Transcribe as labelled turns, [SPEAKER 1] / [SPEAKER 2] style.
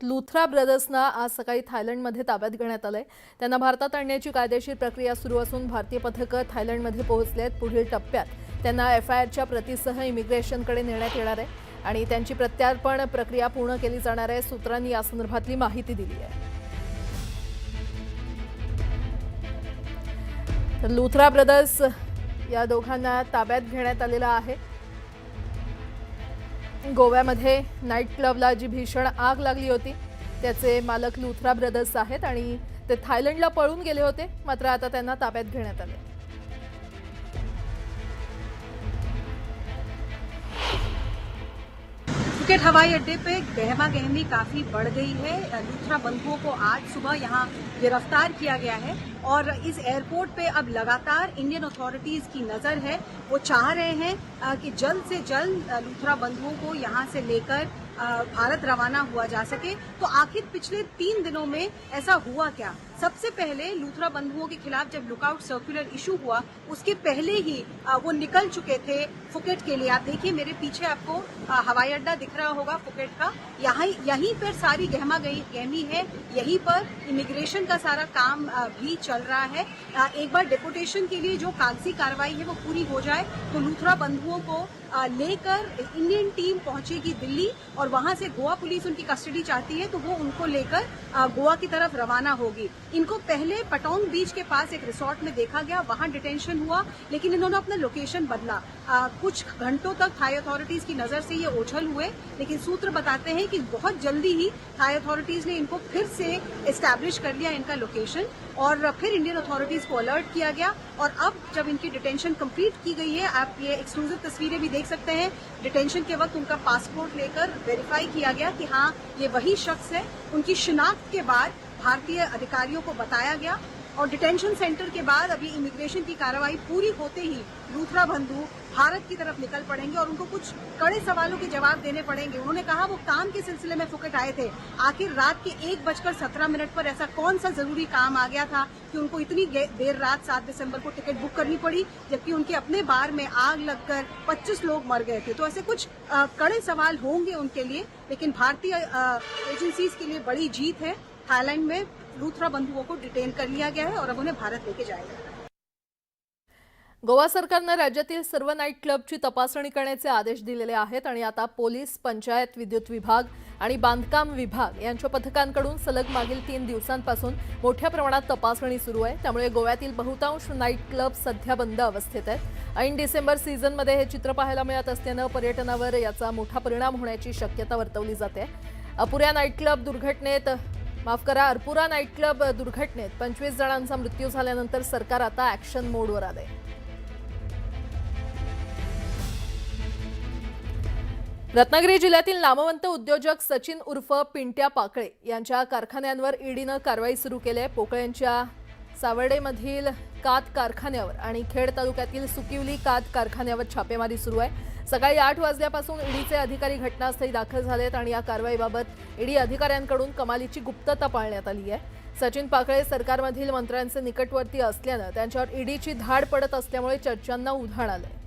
[SPEAKER 1] लुथरा ब्रदर्सना आज सकाळी थायलंडमध्ये ताब्यात घेण्यात आलंय। त्यांना भारतात आणण्याची कायदेशीर प्रक्रिया सुरू असून भारतीय पथकं थायलंडमध्ये पोहोचले आहेत। पुढील टप्प्यात त्यांना एफआयआरच्या प्रतीसह इमिग्रेशनकडे नेण्यात येणार आहे आणि त्यांची प्रत्यार्पण प्रक्रिया पूर्ण केली जाणार आहे। सूत्रांनी या संदर्भातली माहिती दिली आहे। तर लुथरा ब्रदर्स या दोघांना ताब्यात घेण्यात आलेलं आहे। गोव्यामध्ये नाईट क्लबला जी भीषण आग लागली होती त्याचे मालक लुथरा ब्रदर्स आहेत आणि ते थायलंडला पळून गेले होते, मात्र आता त्यांना ताब्यात घेण्यात आले।
[SPEAKER 2] फुकेट हवाई अड्डे पे गहमा गहमी काफी बढ़ गई है। लुथरा बंधुओं को आज सुबह यहां गिरफ्तार किया गया है और इस एयरपोर्ट पे अब लगातार इंडियन अथॉरिटीज की नजर है। वो चाह रहे हैं कि जल्द से जल्द लुथरा बंधुओं को यहां से लेकर भारत रवाना हुआ जा सके। तो आखिर पिछले 3 दिनों में ऐसा हुआ क्या? सबसे पहले लुथरा बंधुओं के खिलाफ जब लुकआउट सर्कुलर इशू हुआ उसके पहले ही वो निकल चुके थे फुकेट के लिए। आप देखिए मेरे पीछे आपको हवाई अड्डा दिख रहा होगा फुकेट का। यहीं पर सारी गहमा गहमी है, यहीं पर इमिग्रेशन का सारा काम भी चल रहा है। एक बार डिपोटेशन के लिए जो कागजी कार्रवाई है वो पूरी हो जाए तो लुथरा बंधुओं को लेकर इंडियन टीम पहुंचेगी दिल्ली और वहां से गोवा पुलिस उनकी कस्टडी चाहती है तो वो उनको लेकर गोवा की तरफ रवाना होगी। इनको पहले पटोंग बीच के पास एक रिसोर्ट में देखा गया, वहां डिटेंशन हुआ, लेकिन इन्होंने अपना लोकेशन बदला। कुछ घंटों तक थाई अथॉरिटीज की नजर से ये ओझल हुए, लेकिन सूत्र बताते हैं कि बहुत जल्दी ही थाई अथॉरिटीज ने इनको फिर से एस्टैब्लिश कर लिया इनका लोकेशन और फिर इंडियन अथॉरिटीज को अलर्ट किया गया। और अब जब इनकी डिटेंशन कंप्लीट की गई है, आप ये एक्सक्लूसिव तस्वीरें भी देख सकते हैं। डिटेंशन के वक्त उनका पासपोर्ट लेकर वेरीफाई किया गया कि हाँ ये वही शख्स है। उनकी शिनाख्त के बाद भारतीय अधिकारियों को बताया गया और डिटेंशन सेंटर के बाद अभी इमिग्रेशन की कार्रवाई पूरी होते ही लुथरा बंधु भारत की तरफ निकल पड़ेंगे और उनको कुछ कड़े सवालों के जवाब देने पड़ेंगे। उन्होंने कहा वो काम के सिलसिले में फुकेट आए थे, आखिर रात के 1:17 पर ऐसा कौन सा जरूरी काम आ गया था कि उनको इतनी देर रात 7 दिसंबर को टिकट बुक करनी पड़ी, जबकि उनके अपने बार में आग लगकर 25 लोग मर गए थे। तो ऐसे कुछ कड़े सवाल होंगे उनके लिए, लेकिन भारतीय एजेंसीज के लिए बड़ी जीत है। थाईलैंड में लुथरा बंधुओं को डिटेन कर लिया गया है और अब उन्हें भारत लेके जाएगा।
[SPEAKER 1] गोवा सरकारने राज्यातील सर्व नाईट क्लबची तपासणी करण्याचे आदेश दिलेले आहेत आणि आता पोलीस, पंचायत, विद्युत विभाग आणि बांधकाम विभाग यांच्या पथकांकडून सलग मागील 3 दिवसांपासून मोठ्या प्रमाणात तपासणी सुरू आहे। त्यामुळे गोव्यातील बहुतांश नाईट क्लब सध्या बंद अवस्थेत आहेत। ऐन डिसेंबर सीझनमध्ये हे चित्र पाहायला मिळत असल्याने पर्यटनावर याचा मोठा परिणाम होण्याची शक्यता वर्तवली जाते। अपुरा नाईट क्लब दुर्घटनेत 25 जणांचा मृत्यू झाल्यानंतर सरकार आता ॲक्शन मोडवर आले। रत्नागिरी जिल्ह्यातील नामवंत उद्योजक सचिन उर्फ पिंट्या पाकळे यांच्या कारखान्यांवर ईडीनं कारवाई सुरू केली आहे। पोकळ्यांच्या सावर्डेमधील कात कारखान्यावर आणि खेड तालुक्यातील सुकिवली कात कारखान्यावर छापेमारी सुरू आहे। सकाळी 8 वाजल्यापासून ईडीचे अधिकारी घटनास्थळी दाखल झालेत आणि या कारवाईबाबत ईडी अधिकाऱ्यांकडून कमालीची गुप्तता पाळण्यात आली आहे। सचिन पाकळे सरकारमधील मंत्र्यांचे निकटवर्ती असल्याने त्यांच्यावर ईडीची धाड पडत असल्यामुळे चर्चांना उधाण आले।